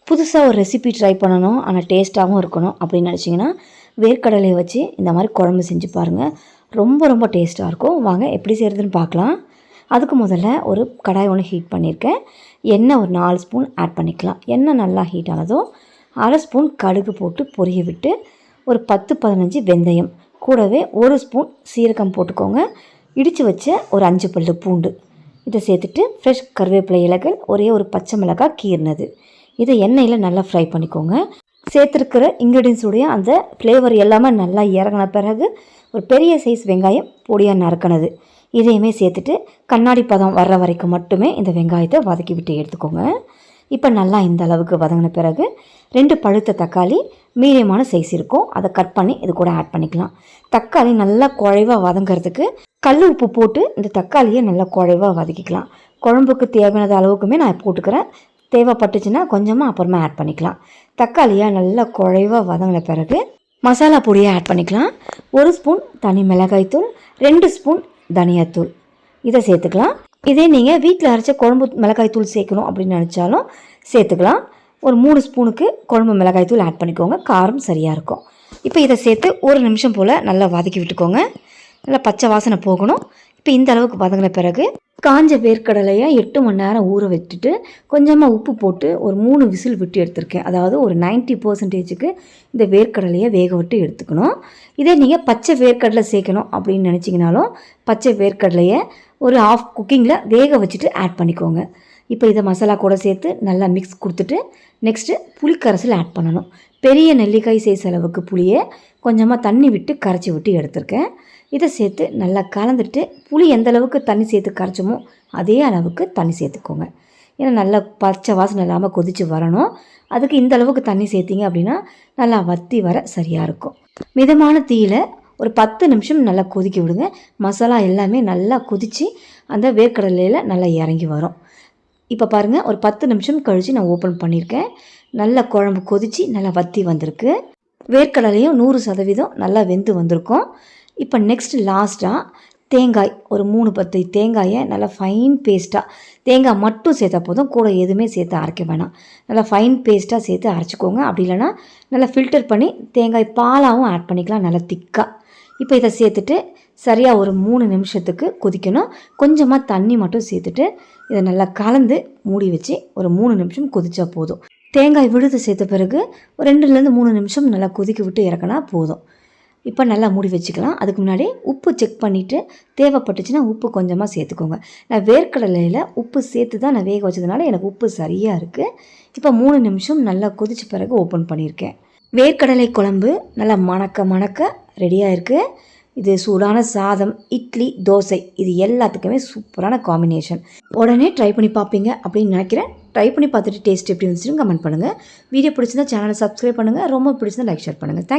புதுசாக ஒரு recipe try பண்ணணும், ஆனால் டேஸ்ட்டாகவும் இருக்கணும் அப்படின்னு நினச்சிங்கன்னா வேர்க்கடலையை வச்சு இந்த மாதிரி குழம்பு செஞ்சு பாருங்கள். ரொம்ப ரொம்ப டேஸ்ட்டாக இருக்கும். வாங்க எப்படி செய்கிறதுன்னு பார்க்கலாம். அதுக்கு முதல்ல ஒரு கடாய் ஒன்று ஹீட் பண்ணியிருக்கேன். எண்ணெய் ஒரு 4 ஸ்பூன் ஆட் பண்ணிக்கலாம். எண்ணெய் நல்லா ஹீட் ஆனதும் 1/2 ஸ்பூன் கடுகு போட்டு பொரிய விட்டு ஒரு 10-15 வெந்தயம், கூடவே 1 ஸ்பூன் சீரகம் போட்டுக்கோங்க. இடித்து வச்ச ஒரு 5 பல்லு பூண்டு இதை சேர்த்துட்டு ஃப்ரெஷ் கருவேப்பிலை இலைகள், ஒரே ஒரு பச்சை மிளகாய் கீர்னது, இதை எண்ணெயில் நல்லா ஃப்ரை பண்ணிக்கோங்க. சேர்த்துருக்கிற இன்க்ரீடியன்ஸுடைய அந்த ஃப்ளேவர் எல்லாமே நல்லா இறங்கின பிறகு ஒரு பெரிய சைஸ் வெங்காயம் பொடியாக நறுக்கினது இதையுமே சேர்த்துட்டு கண்ணாடி பதம் வர்ற வரைக்கும் மட்டுமே இந்த வெங்காயத்தை வதக்கி விட்டு எடுத்துக்கோங்க. இப்போ நல்லா இந்த அளவுக்கு வதங்கின பிறகு 2 பழுத்த தக்காளி மீடியமான சைஸ் இருக்கும், அதை கட் பண்ணி இது கூட ஆட் பண்ணிக்கலாம். தக்காளி நல்லா குழைவாக வதங்கிறதுக்கு கல் உப்பு போட்டு இந்த தக்காளியை நல்லா குழைவாக வதக்கிக்கலாம். குழம்புக்கு தேவையான அளவுக்குமே நான் போட்டுக்கிறேன். தேவைப்பட்டுச்சுன்னா கொஞ்சமாக அப்புறமா ஆட் பண்ணிக்கலாம். தக்காளியாக நல்லா குழைவாக வதங்கின பிறகு மசாலா பொடியை ஆட் பண்ணிக்கலாம். 1 ஸ்பூன் தனி மிளகாய்த்தூள், 2 ஸ்பூன் தனியாத்தூள் இதை சேர்த்துக்கலாம். இதே நீங்கள் வீட்டில் அரைச்ச குழம்பு மிளகாய்த்தூள் சேர்க்கணும் அப்படின்னு நினச்சாலும் சேர்த்துக்கலாம். ஒரு 3 ஸ்பூனுக்கு குழம்பு மிளகாய்த்தூள் ஆட் பண்ணிக்கோங்க, காரம் சரியாக இருக்கும். இப்போ இதை சேர்த்து 1 நிமிஷம் போல் நல்லா வதக்கி விட்டுக்கோங்க. நல்லா பச்சை வாசனை போகணும். இப்போ இந்த அளவுக்கு வதங்கின பிறகு காஞ்ச வேர்க்கடலையை 8 மணி நேரம் ஊற வச்சுட்டு கொஞ்சமாக உப்பு போட்டு ஒரு 3 விசில் விட்டு எடுத்திருக்கேன். அதாவது ஒரு 90% இந்த வேர்க்கடலையை வேக விட்டு எடுத்துக்கணும். இதே நீங்கள் பச்சை வேர்க்கடலை சேர்க்கணும் அப்படின்னு நினச்சிங்கனாலும் பச்சை வேர்க்கடலையை ஒரு ஆஃப் குக்கிங்கில் வேக வச்சுட்டு ஆட் பண்ணிக்கோங்க. இப்போ இதை மசாலா கூட சேர்த்து நல்லா மிக்ஸ் கொடுத்துட்டு நெக்ஸ்ட்டு புளிக்கரைசல் ஆட் பண்ணணும். பெரிய நெல்லிக்காய் சைஸ் அளவுக்கு புளியை கொஞ்சமாக தண்ணி விட்டு கரைச்சி விட்டு எடுத்திருக்கேன். இதை சேர்த்து நல்லா கலந்துட்டு புளி எந்த அளவுக்கு தண்ணி சேர்த்து கரைச்சோமோ அதே அளவுக்கு தண்ணி சேர்த்துக்கோங்க. ஏன்னா நல்லா பச்சை வாசனை இல்லாமல் கொதித்து வரணும். அதுக்கு இந்த அளவுக்கு தண்ணி சேர்த்திங்க அப்படின்னா நல்லா வற்றி வர சரியாக இருக்கும். மிதமான தீயில் ஒரு 10 நிமிஷம் நல்லா கொதிக்க விடுங்க. மசாலா எல்லாமே நல்லா கொதித்து அந்த வேர்க்கடலையில் நல்லா இறங்கி வரும். இப்போ பாருங்கள், ஒரு 10 நிமிஷம் கழித்து நான் ஓப்பன் பண்ணியிருக்கேன். நல்லா குழம்பு கொதித்து நல்லா வற்றி வந்திருக்கு. வேர்க்கடலையும் 100% நல்லா வெந்து வந்திருக்கும். இப்போ நெக்ஸ்ட் லாஸ்ட்டாக தேங்காய் ஒரு 3-10 தேங்காயை நல்லா ஃபைன் பேஸ்ட்டாக, தேங்காய் மட்டும் சேர்த்தா போதும், கூட எதுவுமே சேர்த்து அரைக்க வேணாம். நல்லா ஃபைன் பேஸ்ட்டாக சேர்த்து அரைச்சிக்கோங்க. அப்படி இல்லைனா நல்லா ஃபில்டர் பண்ணி தேங்காய் பாலாகவும் ஆட் பண்ணிக்கலாம், நல்லா திக்காக. இப்போ இதை சேர்த்துட்டு சரியாக ஒரு 3 நிமிஷத்துக்கு கொதிக்கணும். கொஞ்சமாக தண்ணி மட்டும் சேர்த்துட்டு இதை நல்லா கலந்து மூடி வச்சு ஒரு 3 நிமிஷம் கொதிச்சா போதும். தேங்காய் விழுது சேர்த்த பிறகு ஒரு 2-3 நிமிஷம் நல்லா கொதிக்க விட்டு இறக்கினா போதும். இப்போ நல்லா மூடி வச்சுக்கலாம். அதுக்கு முன்னாடி உப்பு செக் பண்ணிவிட்டு தேவைப்பட்டுச்சுன்னா உப்பு கொஞ்சமாக சேர்த்துக்கோங்க. நான் வேர்க்கடலையில் உப்பு சேர்த்து தான் நான் வேக வச்சதுனால எனக்கு உப்பு சரியாக இருக்குது. இப்போ 3 நிமிஷம் நல்லா கொதிச்ச பிறகு ஓப்பன் பண்ணியிருக்கேன். வேர்க்கடலை குழம்பு நல்லா மணக்க ரெடியாக இருக்குது. இது சூடான சாதம், இட்லி, தோசை இது எல்லாத்துக்குமே சூப்பரான காம்பினேஷன். உடனே ட்ரை பண்ணி பார்ப்பீங்க அப்படின்னு நினைக்கிறேன். ட்ரை பண்ணி பார்த்துட்டு டேஸ்ட் எப்படி இருந்துச்சுன்னு கமெண்ட் பண்ணுங்கள். வீடியோ பிடிச்சிருந்தா சேனலை சப்ஸ்கிரைப் பண்ணுங்கள். ரொம்ப பிடிச்சிருந்தா லைக் ஷேர் பண்ணுங்கள். தேங்க்யூ.